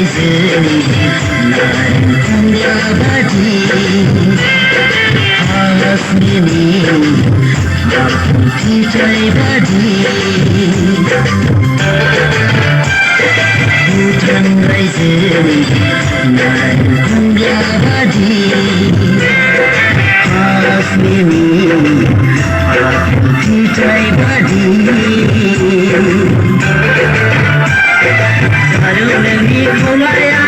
रायजोनि नारेंखंगाबादि हास्निनि आफु फिथाइ बादि भुटान रायजोनि नारेंखंगाबादि हास्निनि आफु फिथाइ बादि नोंनि खौलाया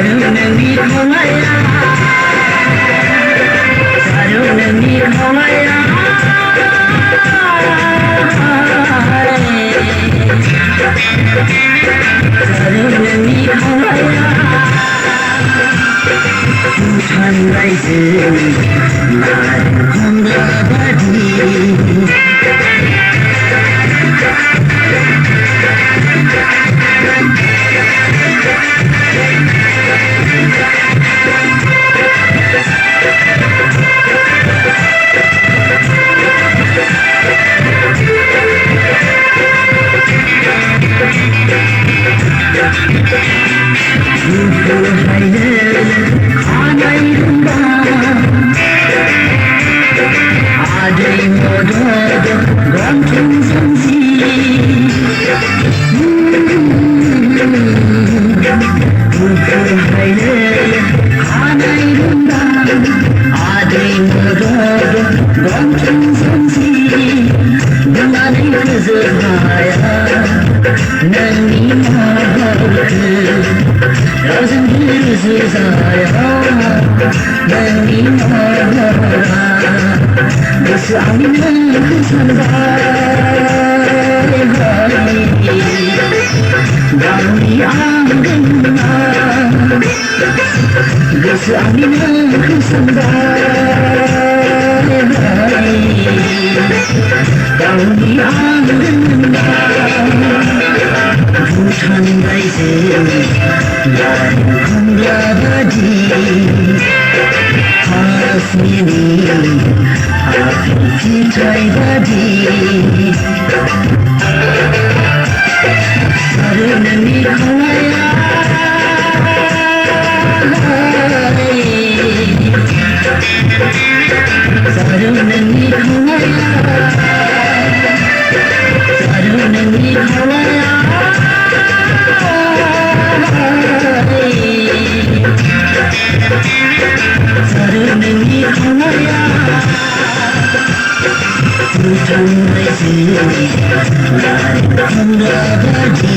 नोंनि खौलाया नोंनि खौलाया नोंनि खौलाया भुटान रायजोनि नारेंखंगाबादि भुटान रायजोनि नारेंखंगाबादि हास्निनि आफु फिथाइ बादि नोंनि खौलाया नोंनि खौलाया नोंनि खौलाया नोंनि खौलाया भुटान रायजोनि नारेंखंगाबादि